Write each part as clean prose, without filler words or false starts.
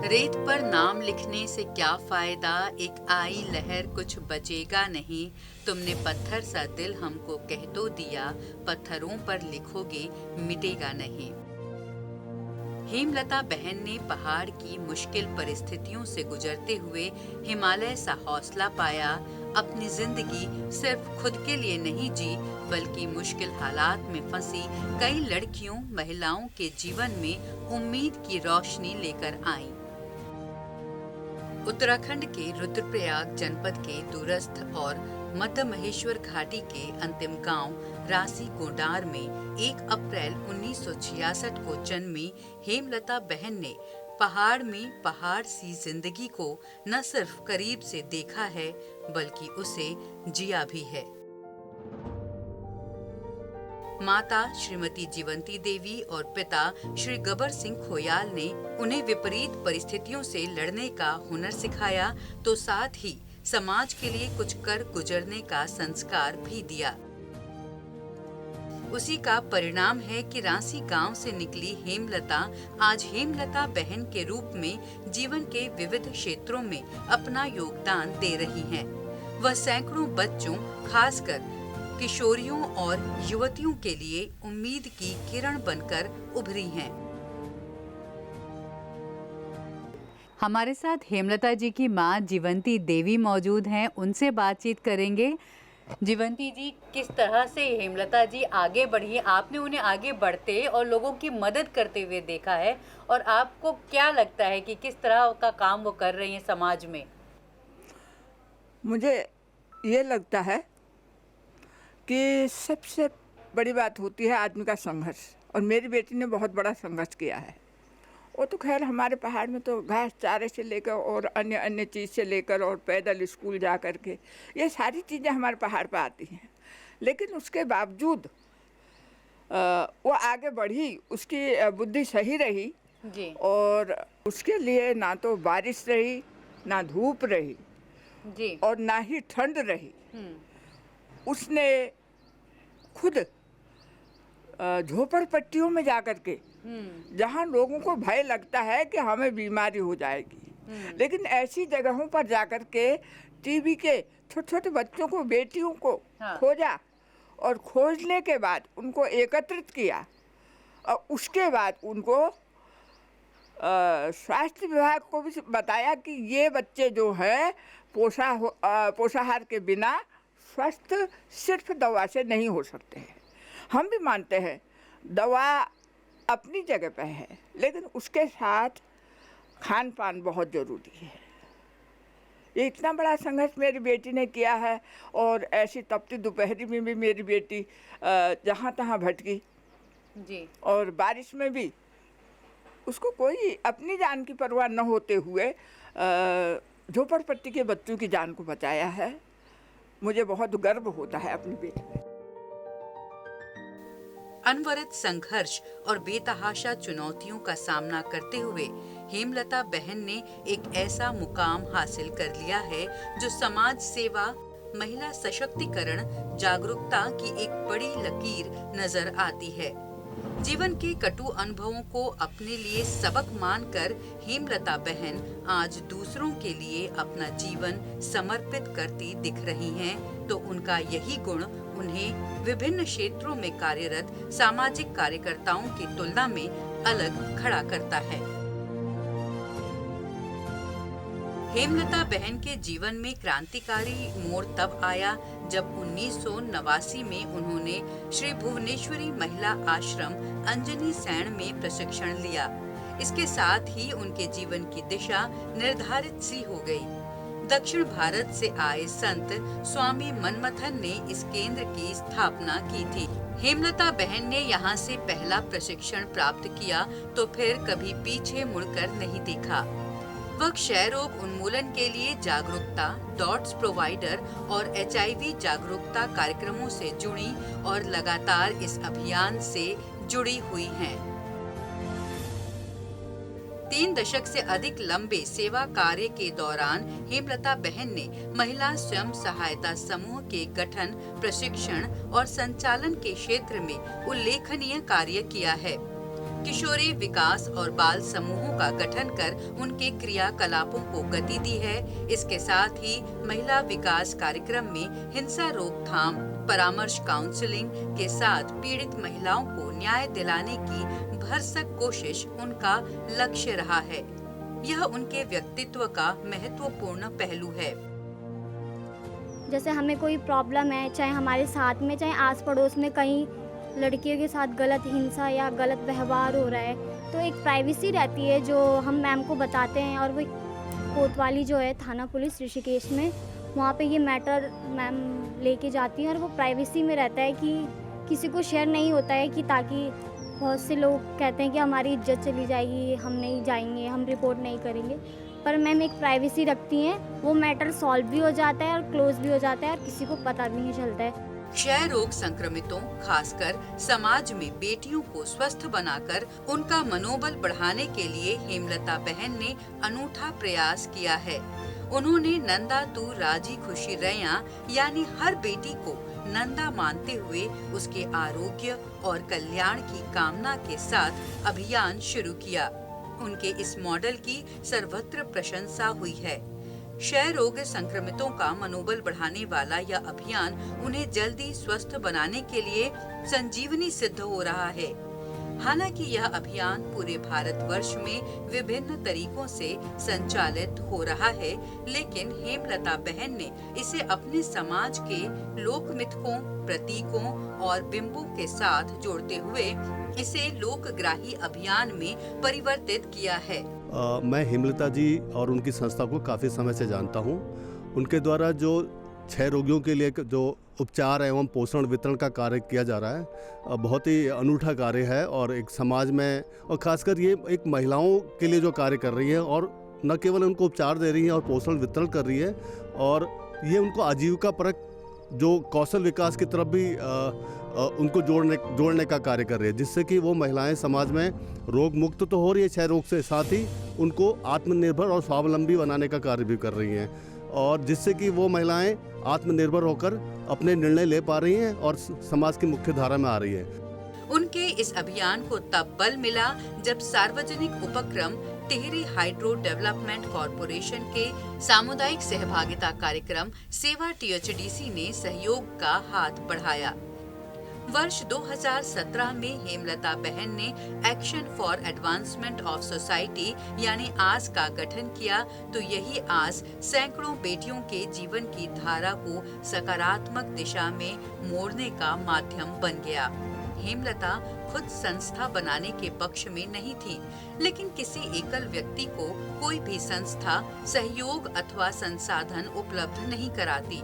रेत पर नाम लिखने से क्या फायदा, एक आई लहर कुछ बचेगा नहीं। तुमने पत्थर सा दिल हमको कह तो दिया, पत्थरों पर लिखोगे मिटेगा नहीं। हेमलता बहन ने पहाड़ की मुश्किल परिस्थितियों से गुजरते हुए हिमालय सा हौसला पाया। अपनी जिंदगी सिर्फ खुद के लिए नहीं जी, बल्कि मुश्किल हालात में फंसी कई लड़कियों महिलाओं के जीवन में उम्मीद की रोशनी लेकर आईं। उत्तराखंड के रुद्रप्रयाग जनपद के दूरस्थ और मध्य महेश्वर घाटी के अंतिम गांव रासी गोडार में 1 अप्रैल 1966 को जन्मी हेमलता बहन ने पहाड़ में पहाड़ सी जिंदगी को न सिर्फ करीब से देखा है, बल्कि उसे जिया भी है। माता श्रीमती जीवंती देवी और पिता श्री गबर सिंह खोयाल ने उन्हें विपरीत परिस्थितियों से लड़ने का हुनर सिखाया, तो साथ ही समाज के लिए कुछ कर गुजरने का संस्कार भी दिया। उसी का परिणाम है कि रांसी गांव से निकली हेमलता आज हेमलता बहन के रूप में जीवन के विविध क्षेत्रों में अपना योगदान दे रही हैं। वह सैकड़ों बच्चों, खासकर किशोरियों और युवतियों के लिए उम्मीद की किरण बनकर उभरी हैं। हमारे साथ हेमलता जी की मां जीवंती देवी मौजूद हैं, उनसे बातचीत करेंगे। जीवंती जी, किस तरह से हेमलता जी आगे बढ़ी? आपने उन्हें आगे बढ़ते और लोगों की मदद करते हुए देखा है, और आपको क्या लगता है कि किस तरह का काम वो कर रही हैं समाज में? मुझे ये लगता है कि सबसे बड़ी बात होती है आदमी का संघर्ष, और मेरी बेटी ने बहुत बड़ा संघर्ष किया है। वो तो खैर हमारे पहाड़ में तो घास चारे से लेकर और अन्य अन्य चीज़ से लेकर और पैदल स्कूल जा कर के ये सारी चीज़ें हमारे पहाड़ पर आती हैं, लेकिन उसके बावजूद वो आगे बढ़ी, उसकी बुद्धि सही रही जी और उसके लिए ना तो बारिश रही, ना धूप रही जी। और ना ही ठंड रही। उसने खुद झोपड़पट्टियों में जा कर के, जहाँ लोगों को भय लगता है कि हमें बीमारी हो जाएगी, लेकिन ऐसी जगहों पर जा कर के टीबी के छोटे छोटे बच्चों को, बेटियों को खोजा, और खोजने के बाद उनको एकत्रित किया, और उसके बाद उनको स्वास्थ्य विभाग को भी बताया कि ये बच्चे जो हैं पोषाहार के बिना स्वस्थ सिर्फ दवा से नहीं हो सकते हैं। हम भी मानते हैं दवा अपनी जगह पे है, लेकिन उसके साथ खान पान बहुत ज़रूरी है। ये इतना बड़ा संघर्ष मेरी बेटी ने किया है, और ऐसी तपती दोपहरी में भी मेरी बेटी जहाँ तहाँ भटकी जी। और बारिश में भी उसको कोई अपनी जान की परवाह न होते हुए झोपड़पट्टी के बच्चों की जान को बचाया है। मुझे बहुत गर्व होता है अपनी बेटी पे। अनवरत संघर्ष और बेतहाशा चुनौतियों का सामना करते हुए हेमलता बहन ने एक ऐसा मुकाम हासिल कर लिया है जो समाज सेवा, महिला सशक्तिकरण, जागरूकता की एक बड़ी लकीर नजर आती है। जीवन के कटु अनुभवों को अपने लिए सबक मानकर हेमलता बहन आज दूसरों के लिए अपना जीवन समर्पित करती दिख रही हैं, तो उनका यही गुण उन्हें विभिन्न क्षेत्रों में कार्यरत सामाजिक कार्यकर्ताओं की तुलना में अलग खड़ा करता है। हेमलता बहन के जीवन में क्रांतिकारी मोड़ तब आया जब 1989 में उन्होंने श्री भुवनेश्वरी महिला आश्रम अंजनी सैन में प्रशिक्षण लिया। इसके साथ ही उनके जीवन की दिशा निर्धारित सी हो गई। दक्षिण भारत से आए संत स्वामी मनमथन ने इस केंद्र की स्थापना की थी। हेमलता बहन ने यहाँ से पहला प्रशिक्षण प्राप्त किया तो फिर कभी पीछे मुड़कर नहीं देखा। वह क्षय रोग उन्मूलन के लिए जागरूकता, डॉट्स प्रोवाइडर और HIV जागरूकता कार्यक्रमों से जुड़ी और लगातार इस अभियान से जुड़ी हुई हैं। 3 दशक से अधिक लंबे सेवा कार्य के दौरान हेमलता बहन ने महिला स्वयं सहायता समूह के गठन, प्रशिक्षण और संचालन के क्षेत्र में उल्लेखनीय कार्य किया है। किशोरी विकास और बाल समूहों का गठन कर उनके क्रियाकलापों को गति दी है। इसके साथ ही महिला विकास कार्यक्रम में हिंसा रोकथाम, परामर्श काउंसलिंग के साथ पीड़ित महिलाओं को न्याय दिलाने की भरसक कोशिश उनका लक्ष्य रहा है। यह उनके व्यक्तित्व का महत्वपूर्ण पहलू है। जैसे हमें कोई प्रॉब्लम है, चाहे हमारे साथ में, चाहे आस पड़ोस में कहीं लड़कियों के साथ गलत हिंसा या गलत व्यवहार हो रहा है, तो एक प्राइवेसी रहती है जो हम मैम को बताते हैं। और वो कोतवाली जो है थाना पुलिस ऋषिकेश में, वहाँ पे ये मैटर मैम लेके जाती हैं और वो प्राइवेसी में रहता है कि किसी को शेयर नहीं होता है, कि ताकि बहुत से लोग कहते हैं कि हमारी इज्जत चली जाएगी, हम नहीं जाएंगे, हम रिपोर्ट नहीं करेंगे, पर मैम एक प्राइवेसी रखती हैं, वो मैटर सॉल्व भी हो जाता है और क्लोज भी हो जाता है और किसी को पता भी नहीं चलता है। क्षय रोग संक्रमितों, खासकर समाज में बेटियों को स्वस्थ बनाकर उनका मनोबल बढ़ाने के लिए हेमलता बहन ने अनूठा प्रयास किया है। उन्होंने नंदा तू राजी खुशी रैया यानी हर बेटी को नंदा मानते हुए उसके आरोग्य और कल्याण की कामना के साथ अभियान शुरू किया। उनके इस मॉडल की सर्वत्र प्रशंसा हुई है। क्षय रोग संक्रमितों का मनोबल बढ़ाने वाला यह अभियान उन्हें जल्दी स्वस्थ बनाने के लिए संजीवनी सिद्ध हो रहा है। हालांकि यह अभियान पूरे भारतवर्ष में विभिन्न तरीकों से संचालित हो रहा है, लेकिन हेमलता बहन ने इसे अपने समाज के लोक मिथकों, प्रतीकों और बिंबों के साथ जोड़ते हुए इसे लोकग्राही अभियान में परिवर्तित किया है। मैं हेमलता जी और उनकी संस्था को काफ़ी समय से जानता हूँ। उनके द्वारा जो क्षय रोगियों के लिए जो उपचार एवं पोषण वितरण का कार्य किया जा रहा है, बहुत ही अनूठा कार्य है और एक समाज में, और खासकर ये एक महिलाओं के लिए जो कार्य कर रही है और न केवल उनको उपचार दे रही है और पोषण वितरण कर रही है, और ये उनको आजीविका परक जो कौशल विकास की तरफ भी उनको जोड़ने का कार्य कर रही है, जिससे कि वो महिलाएं समाज में रोग मुक्त तो हो रही है क्षय रोग से, साथ ही उनको आत्मनिर्भर और स्वावलंबी बनाने का कार्य भी कर रही हैं, और जिससे कि वो महिलाएं आत्मनिर्भर होकर अपने निर्णय ले पा रही हैं और समाज की मुख्य धारा में आ रही है। उनके इस अभियान को तब बल मिला जब सार्वजनिक उपक्रम टिहरी हाइड्रो डेवलपमेंट कॉरपोरेशन के सामुदायिक सहभागिता कार्यक्रम सेवा THDC ने सहयोग का हाथ बढ़ाया। वर्ष 2017 में हेमलता बहन ने action for advancement of society यानी आस का गठन किया, तो यही आस सैकड़ों बेटियों के जीवन की धारा को सकारात्मक दिशा में मोड़ने का माध्यम बन गया। हेमलता खुद संस्था बनाने के पक्ष में नहीं थी, लेकिन किसी एकल व्यक्ति को कोई भी संस्था सहयोग अथवा संसाधन उपलब्ध नहीं कराती।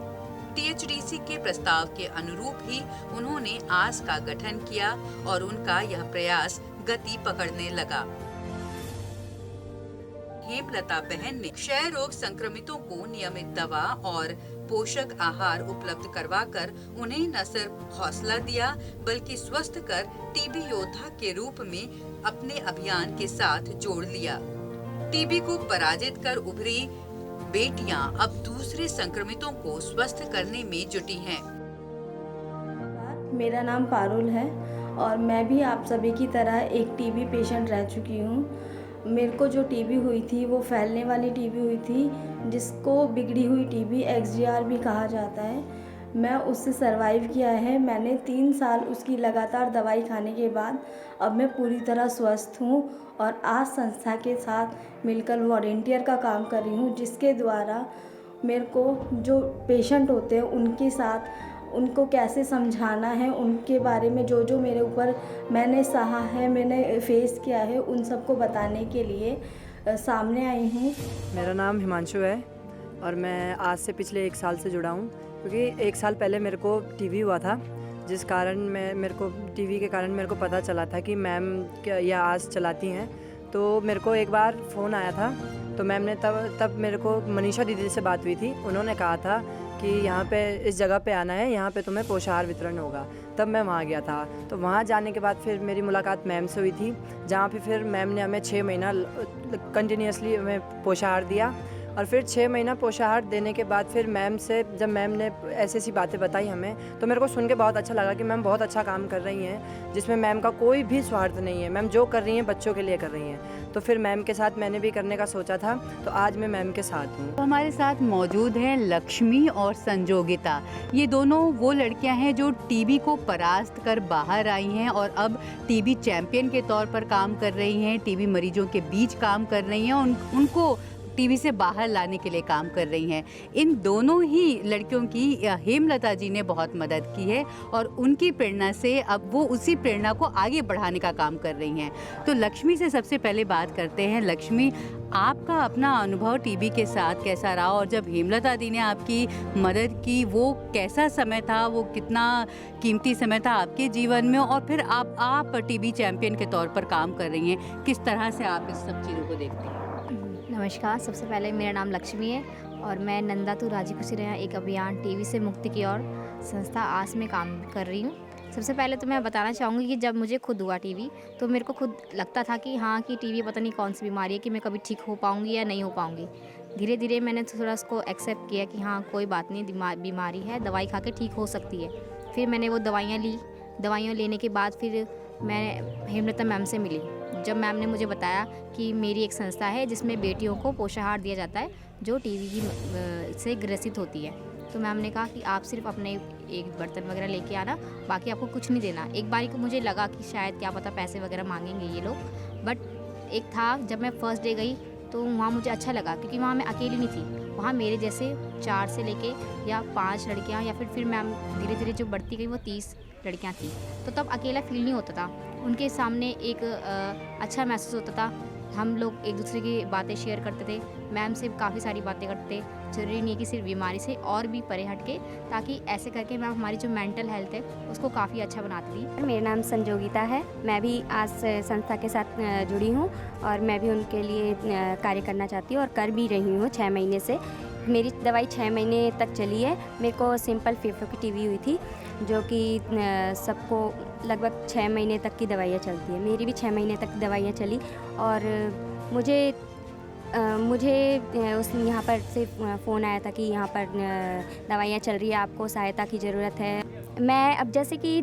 THDC के प्रस्ताव के अनुरूप ही उन्होंने आस का गठन किया और उनका यह प्रयास गति पकड़ने लगा। हेमलता बहन ने क्षय रोग संक्रमितों को नियमित दवा और पोषक आहार उपलब्ध करवाकर उन्हें न सिर्फ हौसला दिया, बल्कि स्वस्थ कर टीबी योद्धा के रूप में अपने अभियान के साथ जोड़ लिया। टीबी को पराजित कर उभरी बेटियां अब दूसरे संक्रमितों को स्वस्थ करने में जुटी हैं। मेरा नाम पारुल है और मैं भी आप सभी की तरह एक टीबी पेशेंट रह चुकी हूँ। मेरे को जो टीबी हुई थी वो फैलने वाली टीबी हुई थी, जिसको बिगड़ी हुई टीबी XDR भी कहा जाता है। मैं उससे सरवाइव किया है। मैंने 3 साल उसकी लगातार दवाई खाने के बाद अब मैं पूरी तरह स्वस्थ हूँ और आज संस्था के साथ मिलकर वॉलंटियर का काम कर रही हूँ, जिसके द्वारा मेरे को जो पेशेंट होते हैं उनके साथ उनको कैसे समझाना है, उनके बारे में जो जो मेरे ऊपर मैंने सहा है, मैंने फेस किया है, उन सबको बताने के लिए सामने आई हूँ। मेरा नाम हिमांशु है और मैं आज से पिछले 1 साल से जुड़ा हूँ, क्योंकि 1 साल पहले मेरे को टीबी हुआ था, जिस कारण मेरे को टीबी के कारण मेरे को पता चला था कि मैम यह आस चलाती हैं। तो मेरे को एक बार फ़ोन आया था, तो मैम ने तब मेरे को मनीषा दीदी से बात हुई थी। उन्होंने कहा था कि यहाँ पे इस जगह पे आना है, यहाँ पे तुम्हें पोषाहार वितरण होगा। तब मैं वहाँ गया था। तो वहाँ जाने के बाद फिर मेरी मुलाकात मैम से हुई थी, जहाँ पे फिर मैम ने हमें 6 महीना कंटिन्यूसली हमें पोषाहार दिया और फिर 6 महीना पोषाहार देने के बाद फिर मैम से जब मैम ने ऐसी ऐसी बातें बताई हमें, तो मेरे को सुन के बहुत अच्छा लगा कि मैम बहुत अच्छा काम कर रही हैं, जिसमें मैम का कोई भी स्वार्थ नहीं है। मैम जो कर रही हैं बच्चों के लिए कर रही हैं। तो फिर मैम के साथ मैंने भी करने का सोचा था, तो आज मैं मैम के साथ हूँ। तो हमारे साथ मौजूद हैं लक्ष्मी और संजोगिता। ये दोनों वो लड़कियां हैं जो टीबी को परास्त कर बाहर आई हैं और अब टीबी चैंपियन के तौर पर काम कर रही हैं, टीबी मरीजों के बीच काम कर रही हैं, उनको टीबी से बाहर लाने के लिए काम कर रही हैं। इन दोनों ही लड़कियों की हेमलता जी ने बहुत मदद की है और उनकी प्रेरणा से अब वो उसी प्रेरणा को आगे बढ़ाने का काम कर रही हैं। तो लक्ष्मी से सबसे पहले बात करते हैं। लक्ष्मी, आपका अपना अनुभव टीबी के साथ कैसा रहा और जब हेमलता दी ने आपकी मदद की वो कैसा समय था, वो कितना कीमती समय था आपके जीवन में, और फिर आप टीबी चैंपियन के तौर पर काम कर रही हैं, किस तरह से आप इस सब चीज़ों को देखते हैं? नमस्कार, सबसे पहले मेरा नाम लक्ष्मी है और मैं नंदा तू राजी खुशी रहा एक अभियान टीबी से मुक्ति की ओर संस्था आस में काम कर रही हूँ। सबसे पहले तो मैं बताना चाहूँगी कि जब मुझे खुद हुआ टीबी, तो मेरे को खुद लगता था कि हाँ कि टीबी पता नहीं कौन सी बीमारी है, कि मैं कभी ठीक हो पाऊँगी या नहीं हो पाऊँगी। धीरे धीरे मैंने थोड़ा उसको एक्सेप्ट किया कि हाँ कोई बात नहीं, बीमारी है, दवाई खा के ठीक हो सकती है। फिर मैंने वो दवाइयाँ ली। दवाइयाँ लेने के बाद फिर मैं हेमलता मैम से मिली। जब मैम ने मुझे बताया कि मेरी एक संस्था है जिसमें बेटियों को पोषाहार दिया जाता है जो टीबी से ग्रसित होती है, तो मैम ने कहा कि आप सिर्फ अपने एक बर्तन वगैरह लेके आना, बाकी आपको कुछ नहीं देना। एक बारी को मुझे लगा कि शायद क्या पता पैसे वगैरह मांगेंगे ये लोग, बट एक था जब मैं फर्स्ट डे गई तो वहाँ मुझे अच्छा लगा क्योंकि वहाँ मैं अकेली नहीं थी। वहाँ मेरे जैसे 4 से लेके या 5 लड़कियाँ या फिर मैम धीरे धीरे जो बढ़ती गई वो 30 लड़कियाँ थी, तो तब अकेला फील नहीं होता था। उनके सामने एक अच्छा महसूस होता था। हम लोग एक दूसरे की बातें शेयर करते थे। मैम से काफ़ी सारी बातें करते थे। ज़रूरी नहीं कि सिर्फ बीमारी से, और भी परे हट के, ताकि ऐसे करके मैम हमारी जो मेंटल हेल्थ है उसको काफ़ी अच्छा बनाती थी। मेरा नाम संजोगिता है। मैं भी आज संस्था के साथ जुड़ी हूँ और मैं भी उनके लिए कार्य करना चाहती हूँ और कर भी रही हूँ 6 महीने से। मेरी दवाई 6 महीने तक चली है। मेरे को सिंपल फेफड़ों की टीबी हुई थी, जो कि सबको लगभग 6 महीने तक की दवाइयाँ चलती है। मेरी भी 6 महीने तक दवाइयाँ चली और मुझे उस यहाँ पर से फ़ोन आया था कि यहाँ पर दवाइयाँ चल रही है, आपको सहायता की ज़रूरत है। मैं अब जैसे कि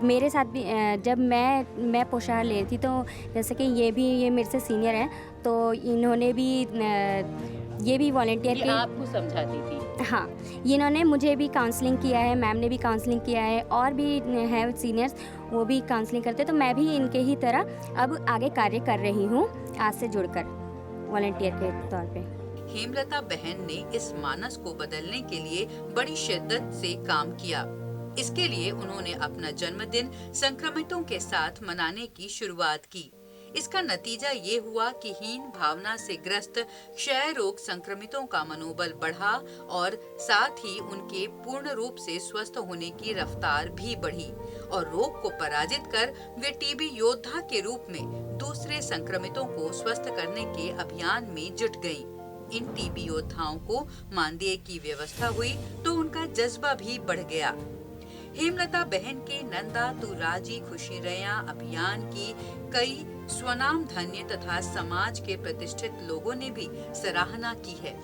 मेरे साथ भी जब मैं पोषाहार ले रही थी, तो जैसे कि ये मेरे से सीनियर हैं, तो इन्होंने भी ये भी वॉलंटियर के आपको समझाती थी? हाँ, इन्होंने मुझे भी काउंसलिंग किया है, मैम ने भी काउंसलिंग किया है, और भी हैं सीनियर्स, वो भी काउंसलिंग करते हैं। तो मैं भी इनके ही तरह अब आगे कार्य कर रही हूँ आज से जुड़कर वॉलंटियर के तौर पे। हेमलता बहन ने इस मानस को बदलने के लिए बड़ी शिद्दत से काम किया। इसके लिए उन्होंने अपना जन्मदिन संक्रमितों के साथ मनाने की शुरुआत की। इसका नतीजा ये हुआ कि हीन भावना से ग्रस्त क्षय रोग संक्रमितों का मनोबल बढ़ा और साथ ही उनके पूर्ण रूप से स्वस्थ होने की रफ्तार भी बढ़ी और रोग को पराजित कर वे टीबी योद्धा के रूप में दूसरे संक्रमितों को स्वस्थ करने के अभियान में जुट गयीं। इन टीबी योद्धाओं को मानदेय की व्यवस्था हुई तो उनका जज्बा भी बढ़ गया। हेमलता बहन के नंदा तू राजी खुशी रया अभियान की कई स्वनाम धन्य तथा समाज के प्रतिष्ठित लोगों ने भी सराहना की है।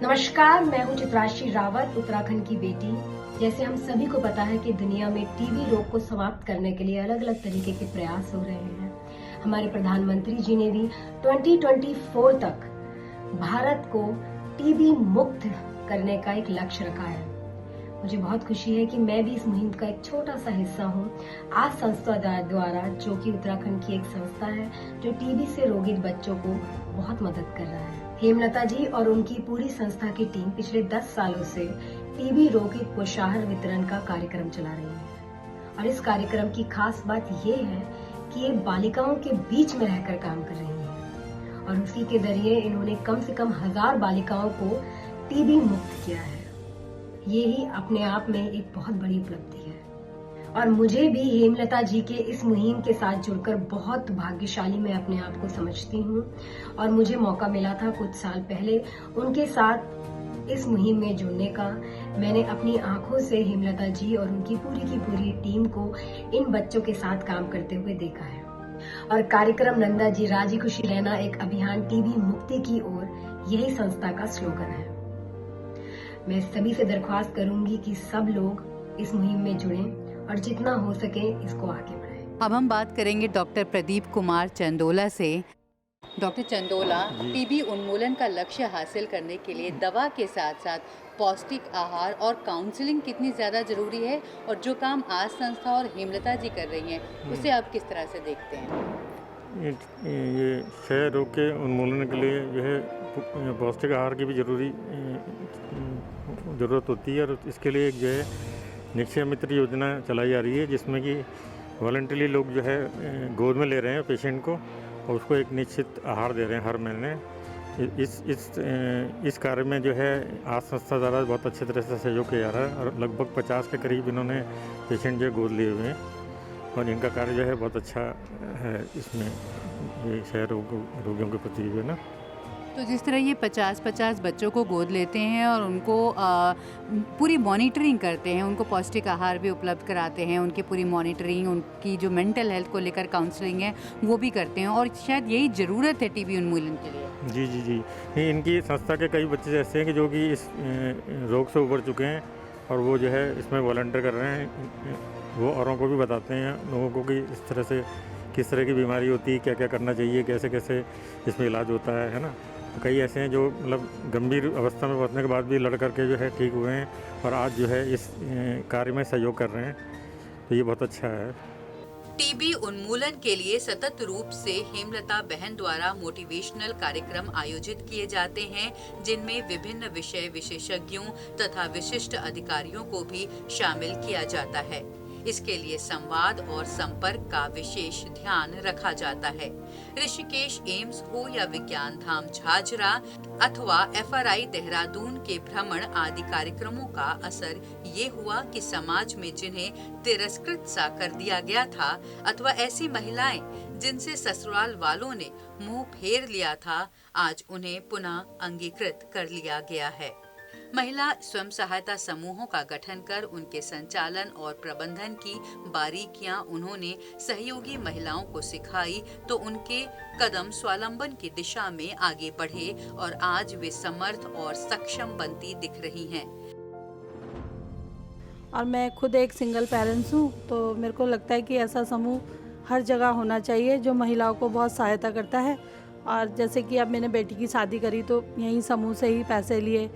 नमस्कार, मैं हूँ चित्राश्री रावत, उत्तराखंड की बेटी। जैसे हम सभी को पता है कि दुनिया में टीबी रोग को समाप्त करने के लिए अलग अलग तरीके के प्रयास हो रहे हैं। हमारे प्रधानमंत्री जी ने भी 2024 तक भारत को टीबी मुक्त करने का एक लक्ष्य रखा है। मुझे बहुत खुशी है कि मैं भी इस मुहिम का एक छोटा सा हिस्सा हूँ। आज संस्था द्वारा, जो कि उत्तराखंड की एक संस्था है जो टीबी से रोगित बच्चों को बहुत मदद कर रहा है। हेमलता जी और उनकी पूरी संस्था की टीम पिछले 10 सालों से टीबी रोगित पोषाहार वितरण का कार्यक्रम चला रही है और इस कार्यक्रम की खास बात ये है कि ये बालिकाओं के बीच में रहकर काम कर रही है और उसी के जरिए इन्होंने कम से कम 1000 बालिकाओं को टीबी मुक्त किया है। ये ही अपने आप में एक बहुत बड़ी उपलब्धि है और मुझे भी हेमलता जी के इस मुहिम के साथ जुड़कर बहुत भाग्यशाली मैं अपने आप को समझती हूँ और मुझे मौका मिला था कुछ साल पहले उनके साथ इस मुहिम में जुड़ने का। मैंने अपनी आंखों से हेमलता जी और उनकी पूरी टीम को इन बच्चों के साथ काम करते हुए देखा है और कार्यक्रम नंदा जी राजी खुशी रहना एक अभियान टीबी मुक्ति की ओर यही संस्था का स्लोगन है। मैं सभी से दरख्वास्त करूंगी कि सब लोग इस मुहिम में जुड़ें और जितना हो सके इसको आगे बढ़ाएं। अब हम बात करेंगे डॉक्टर प्रदीप कुमार चंदोला से। डॉक्टर चंदोला, टीबी उन्मूलन का लक्ष्य हासिल करने के लिए दवा के साथ साथ पौष्टिक आहार और काउंसलिंग कितनी ज़्यादा ज़रूरी है, और जो काम आज संस्था और हेमलता जी कर रही हैं उसे आप किस तरह से देखते हैं? ये क्षय रोग के उन्मूलन के लिए जो है पौष्टिक आहार की भी ज़रूरत होती है, और इसके लिए एक जो है निक्षय मित्र योजना चलाई जा रही है, जिसमें कि वॉलंटरी लोग जो है गोद में ले रहे हैं पेशेंट को और उसको एक निश्चित आहार दे रहे हैं हर महीने। इस कार्य में जो है आज संस्था द्वारा बहुत अच्छी तरह से सहयोग किया जा रहा है, और लगभग 50 के करीब इन्होंने पेशेंट जो है गोद लिए हुए हैं, और इनका कार्य जो है बहुत अच्छा है इसमें, ये क्षय रोगियों के प्रति जो है ना। तो जिस तरह ये 50-50 बच्चों को गोद लेते हैं और उनको पूरी मॉनिटरिंग करते हैं, उनको पौष्टिक आहार भी उपलब्ध कराते हैं, उनकी पूरी मॉनिटरिंग, उनकी जो मेंटल हेल्थ को लेकर काउंसलिंग है वो भी करते हैं, और शायद यही ज़रूरत है टीबी उन्मूलन के लिए। जी नहीं, इनकी संस्था के कई बच्चे ऐसे हैं कि जो कि इस रोग से उबर चुके हैं, और वो जो है इसमें वॉलंटियर कर रहे हैं। वो औरों को भी बताते हैं लोगों को कि इस तरह से किस तरह की बीमारी होती है, क्या क्या करना चाहिए, कैसे कैसे इसमें इलाज होता है ना। तो कई ऐसे हैं जो मतलब गंभीर अवस्था में पहुंचने के बाद भी लड़ करके जो है ठीक हुए हैं, और आज जो है इस कार्य में सहयोग कर रहे हैं, तो ये बहुत अच्छा है। टीबी उन्मूलन के लिए सतत रूप से हेमलता बहन द्वारा मोटिवेशनल कार्यक्रम आयोजित किए जाते हैं, जिनमें विभिन्न विषय विशेषज्ञों तथा विशिष्ट अधिकारियों को भी शामिल किया जाता है। इसके लिए संवाद और संपर्क का विशेष ध्यान रखा जाता है। ऋषिकेश एम्स हो या विज्ञान धाम झाझरा अथवा FRI देहरादून के भ्रमण आदि कार्यक्रमों का असर ये हुआ कि समाज में जिन्हें तिरस्कृत सा कर दिया गया था, अथवा ऐसी महिलाएं जिनसे ससुराल वालों ने मुंह फेर लिया था, आज उन्हें पुनः अंगीकृत कर लिया गया है। महिला स्वयं सहायता समूहों का गठन कर उनके संचालन और प्रबंधन की बारीकियां उन्होंने सहयोगी महिलाओं को सिखाई, तो उनके कदम स्वावलंबन की दिशा में आगे बढ़े और आज वे समर्थ और सक्षम बनती दिख रही हैं। और मैं खुद एक सिंगल पेरेंट्स हूँ, तो मेरे को लगता है कि ऐसा समूह हर जगह होना चाहिए जो महिलाओं को बहुत सहायता करता है। और जैसे कि अब मैंने बेटी की शादी करी तो यही समूह से ही पैसे लिए।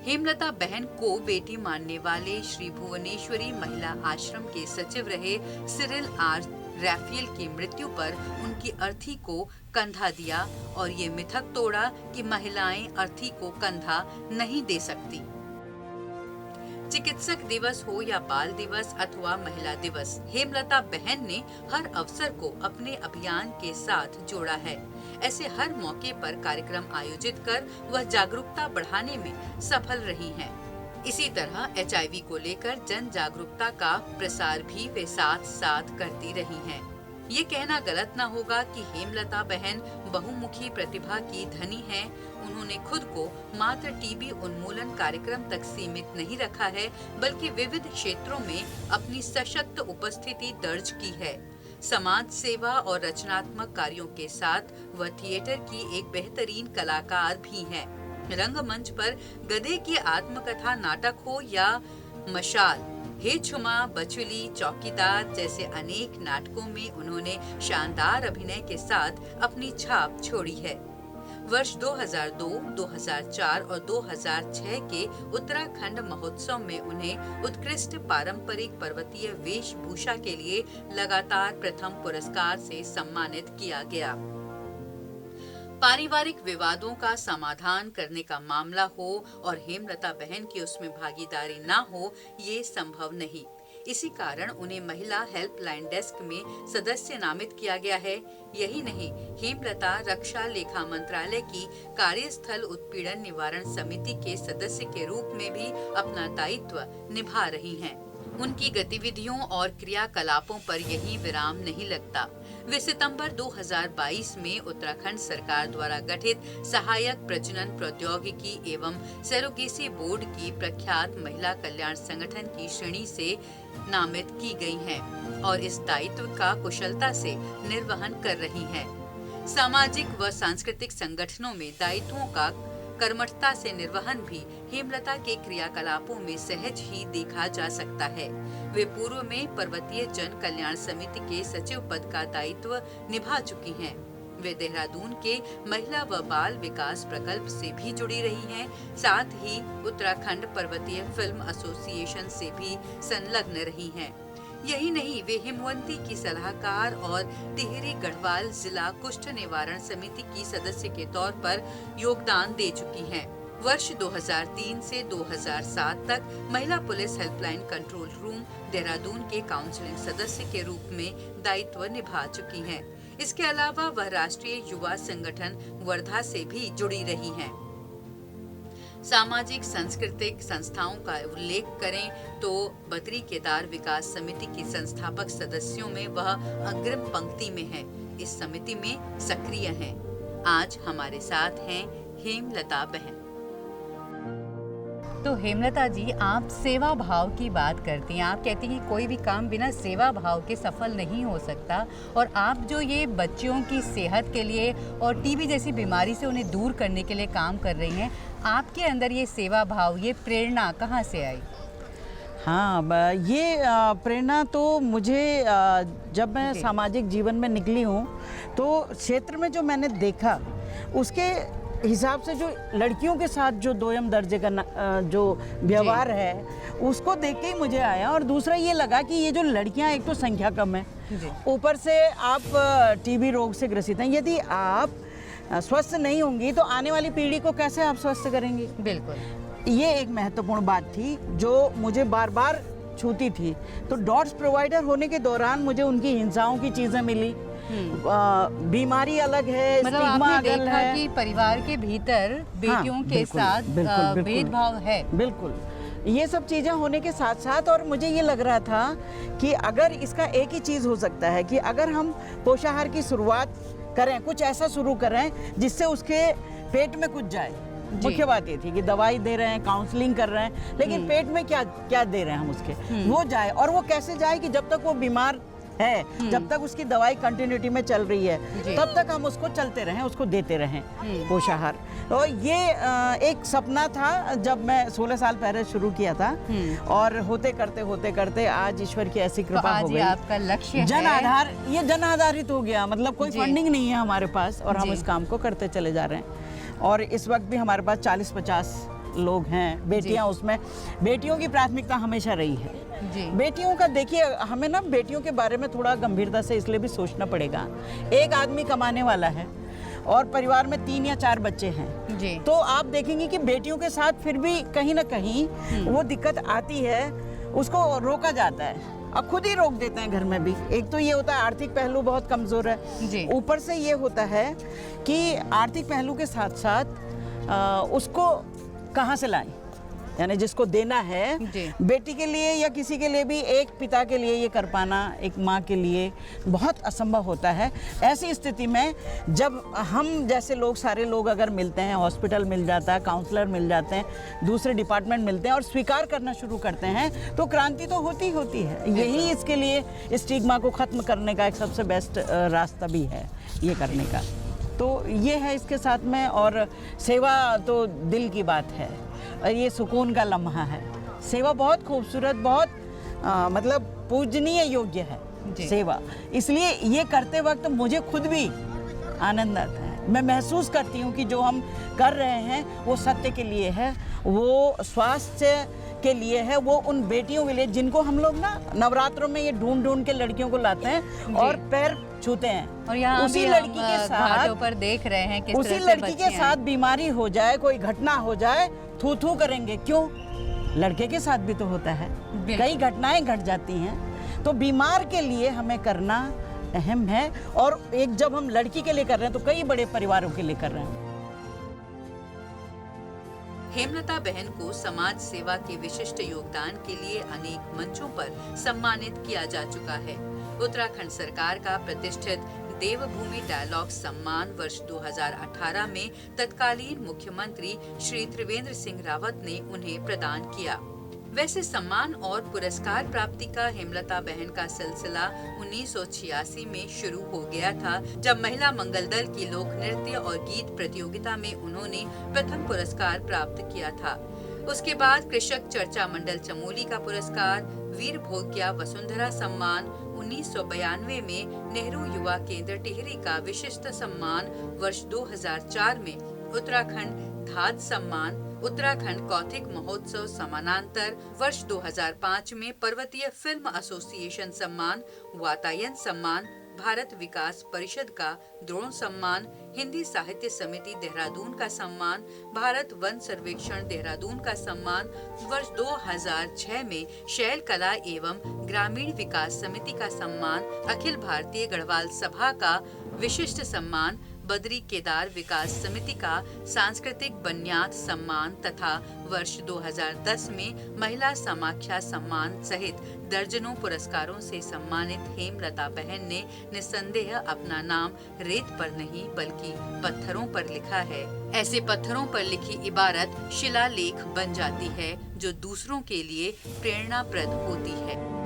हेमलता बहन को बेटी मानने वाले श्री भुवनेश्वरी महिला आश्रम के सचिव रहे सिरिल आर रैफेल की मृत्यु पर उनकी अर्थी को कंधा दिया, और ये मिथक तोड़ा कि महिलाएं अर्थी को कंधा नहीं दे सकती। चिकित्सक दिवस हो या बाल दिवस अथवा महिला दिवस, हेमलता बहन ने हर अवसर को अपने अभियान के साथ जोड़ा है। ऐसे हर मौके पर कार्यक्रम आयोजित कर वह जागरूकता बढ़ाने में सफल रही हैं। इसी तरह HIV को लेकर जन जागरूकता का प्रसार भी वे साथ साथ करती रही हैं। ये कहना गलत न होगा कि हेमलता बहन बहुमुखी प्रतिभा की धनी हैं। उन्होंने खुद को मात्र टीबी उन्मूलन कार्यक्रम तक सीमित नहीं रखा है, बल्कि विविध क्षेत्रों में अपनी सशक्त उपस्थिति दर्ज की है। समाज सेवा और रचनात्मक कार्यों के साथ वह थिएटर की एक बेहतरीन कलाकार भी हैं। रंगमंच पर गधे की आत्मकथा नाटक हो या मशाल, हे छुमा, बचुली, चौकीदार जैसे अनेक नाटकों में उन्होंने शानदार अभिनय के साथ अपनी छाप छोड़ी है। वर्ष 2002, 2004 और 2006 के उत्तराखंड महोत्सव में उन्हें उत्कृष्ट पारंपरिक पर्वतीय वेशभूषा के लिए लगातार प्रथम पुरस्कार से सम्मानित किया गया। पारिवारिक विवादों का समाधान करने का मामला हो और हेमलता बहन की उसमें भागीदारी न हो, ये संभव नहीं। इसी कारण उन्हें महिला हेल्पलाइन डेस्क में सदस्य नामित किया गया है। यही नहीं, हेमलता रक्षा लेखा मंत्रालय की कार्यस्थल उत्पीड़न निवारण समिति के सदस्य के रूप में भी अपना दायित्व निभा रही हैं। उनकी गतिविधियों और क्रियाकलापों पर यही विराम नहीं लगता। वे सितंबर 2022 में उत्तराखंड सरकार द्वारा गठित सहायक प्रजनन प्रौद्योगिकी एवं सरोगेसी बोर्ड की प्रख्यात महिला कल्याण संगठन की श्रेणी से नामित की गई हैं और इस दायित्व का कुशलता से निर्वहन कर रही हैं। सामाजिक व सांस्कृतिक संगठनों में दायित्वों का कर्मठता से निर्वहन भी हेमलता के क्रियाकलापों में सहज ही देखा जा सकता है। वे पूर्व में पर्वतीय जन कल्याण समिति के सचिव पद का दायित्व निभा चुकी हैं। वे देहरादून के महिला व बाल विकास प्रकल्प से भी जुड़ी रही हैं। साथ ही उत्तराखंड पर्वतीय फिल्म एसोसिएशन से भी संलग्न रही हैं। यही नहीं, वे हिमवंती की सलाहकार और टिहरी गढ़वाल जिला कुष्ठ निवारण समिति की सदस्य के तौर पर योगदान दे चुकी हैं। वर्ष 2003 से 2007 तक महिला police helpline control room Dehradun के काउंसलिंग सदस्य के रूप में दायित्व निभा चुकी हैं। इसके अलावा वह राष्ट्रीय युवा संगठन वर्धा से भी जुड़ी रही हैं। सामाजिक सांस्कृतिक संस्थाओं का उल्लेख करें तो बद्री केदार विकास समिति की संस्थापक सदस्यों में वह अग्रिम पंक्ति में है। इस समिति में सक्रिय हैं। आज हमारे साथ हैं हेमलता बहन। तो हेमलता जी, आप सेवा भाव की बात करती हैं। आप कहती हैं कि कोई भी काम बिना सेवा भाव के सफल नहीं हो सकता, और आप जो ये बच्चियों की सेहत के लिए और टीबी जैसी बीमारी से उन्हें दूर करने के लिए काम कर रही हैं, आपके अंदर ये सेवा भाव, ये प्रेरणा कहाँ से आई? हाँ, ये प्रेरणा तो मुझे जब मैं सामाजिक जीवन में निकली हूँ तो क्षेत्र में जो मैंने देखा उसके हिसाब से जो लड़कियों के साथ जो दोयम दर्जे का जो व्यवहार है उसको देख के ही मुझे आया। और दूसरा ये लगा कि ये जो लड़कियां, एक तो संख्या कम है, ऊपर से आप टीबी रोग से ग्रसित हैं। यदि आप स्वस्थ नहीं होंगी तो आने वाली पीढ़ी को कैसे आप स्वस्थ करेंगी? बिल्कुल, ये एक महत्वपूर्ण बात थी जो मुझे बार बार छूती थी। तो डॉट्स प्रोवाइडर होने के दौरान मुझे उनकी हिंसाओं की चीज़ें मिली। बीमारी अलग है, मतलब आपने देखा कि परिवार के भीतर बेटियों के साथ भेदभाव है। बिल्कुल, ये सब चीज़ें होने के साथ साथ, और मुझे ये लग रहा था कि अगर इसका एक ही चीज़ हो सकता है कि अगर हम पोषाहार की शुरुआत करें, कुछ ऐसा शुरू करें जिससे उसके पेट में कुछ जाए। मुख्य बात ये थी कि दवाई दे रहे हैं, काउंसलिंग कर रहे हैं, लेकिन पेट में क्या क्या दे रहे हैं हम उसके, वो जाए। और वो कैसे जाए कि जब तक वो बीमार है, जब तक उसकी दवाई कंटिन्यूटी में चल रही है, तब तक हम उसको चलते रहें, उसको देते रहें पोषाहार। तो ये एक सपना था जब मैं 16 साल पहले शुरू किया था, और होते करते आज ईश्वर की ऐसी कृपा हो गई। आपका लक्ष्य जन आधार, ये जन आधारित हो गया, मतलब कोई फंडिंग नहीं है हमारे पास, और हम इस काम को करते चले जा रहे हैं। और इस वक्त भी हमारे पास 40-50 लोग हैं, बेटियां उसमें। बेटियों की प्राथमिकता हमेशा रही है जी। बेटियों का देखिए, हमें ना बेटियों के बारे में थोड़ा गंभीरता से इसलिए भी सोचना पड़ेगा। एक आदमी कमाने वाला है और परिवार में 3 या 4 बच्चे हैं जी। तो आप देखेंगे कि बेटियों के साथ फिर भी कहीं ना कहीं वो दिक्कत आती है, उसको रोका जाता है। अब खुद ही रोक देते हैं घर में भी। एक तो ये होता है आर्थिक पहलू बहुत कमज़ोर है, ऊपर से ये होता है कि आर्थिक पहलू के साथ साथ उसको कहाँ से लाएं, यानी जिसको देना है बेटी के लिए या किसी के लिए भी, एक पिता के लिए ये कर पाना एक माँ के लिए बहुत असंभव होता है। ऐसी स्थिति में जब हम जैसे लोग, सारे लोग अगर मिलते हैं, हॉस्पिटल मिल जाता है, काउंसलर मिल जाते हैं, दूसरे डिपार्टमेंट मिलते हैं और स्वीकार करना शुरू करते हैं, तो क्रांति तो होती है। यही इसके लिए स्टिग्मा को ख़त्म करने का एक सबसे बेस्ट रास्ता भी है ये करने का। तो ये है इसके साथ में। और सेवा तो दिल की बात है और ये सुकून का लम्हा है। सेवा बहुत खूबसूरत, बहुत मतलब पूजनीय योग्य है सेवा। इसलिए ये करते वक्त मुझे खुद भी आनंद आता है। मैं महसूस करती हूँ कि जो हम कर रहे हैं वो सत्य के लिए है, वो स्वास्थ्य के लिए है, वो उन बेटियों के लिए जिनको हम लोग ना नवरात्रों में ये ढूंढ के लड़कियों को लाते हैं और पैर छूते हैं। और यहाँ उसी लड़की के साथ पर देख रहे हैं किस उसी तरह से लड़की के साथ बीमारी हो जाए, कोई घटना हो जाए, थू करेंगे। क्यों? लड़के के साथ भी तो होता है, कई घटनाएं घट जाती हैं। तो बीमार के लिए हमें करना अहम है, और एक जब हम लड़की के लिए कर रहे हैं तो कई बड़े परिवारों के लिए कर रहे हैं। हेमलता बहन को समाज सेवा के विशिष्ट योगदान के लिए अनेक मंचों पर सम्मानित किया जा चुका है। उत्तराखंड सरकार का प्रतिष्ठित देवभूमि डायलॉग सम्मान वर्ष 2018 में तत्कालीन मुख्यमंत्री श्री त्रिवेंद्र सिंह रावत ने उन्हें प्रदान किया। वैसे सम्मान और पुरस्कार प्राप्ति का हेमलता बहन का सिलसिला 1986 में शुरू हो गया था, जब महिला मंगल दल की लोक नृत्य और गीत प्रतियोगिता में उन्होंने प्रथम पुरस्कार प्राप्त किया था। उसके बाद कृषक चर्चा मंडल चमोली का पुरस्कार, वीर भोग्या वसुंधरा सम्मान, 1992 में नेहरू युवा केंद्र टिहरी का विशिष्ट सम्मान, वर्ष 2004 में उत्तराखंड धाद सम्मान, उत्तराखंड कौथिक महोत्सव समानांतर, वर्ष 2005 में पर्वतीय फिल्म एसोसिएशन सम्मान, वातायन सम्मान, भारत विकास परिषद का द्रोण सम्मान, हिंदी साहित्य समिति देहरादून का सम्मान, भारत वन सर्वेक्षण देहरादून का सम्मान, वर्ष 2006 में शैल कला एवं ग्रामीण विकास समिति का सम्मान, अखिल भारतीय गढ़वाल सभा का विशिष्ट सम्मान, बद्री केदार विकास समिति का सांस्कृतिक बन्यात सम्मान तथा वर्ष 2010 में महिला समाख्या सम्मान सहित दर्जनों पुरस्कारों से सम्मानित हेमलता बहन ने निस्संदेह अपना नाम रेत पर नहीं बल्कि पत्थरों पर लिखा है। ऐसे पत्थरों पर लिखी इबारत शिलालेख बन जाती है, जो दूसरों के लिए प्रेरणाप्रद होती है।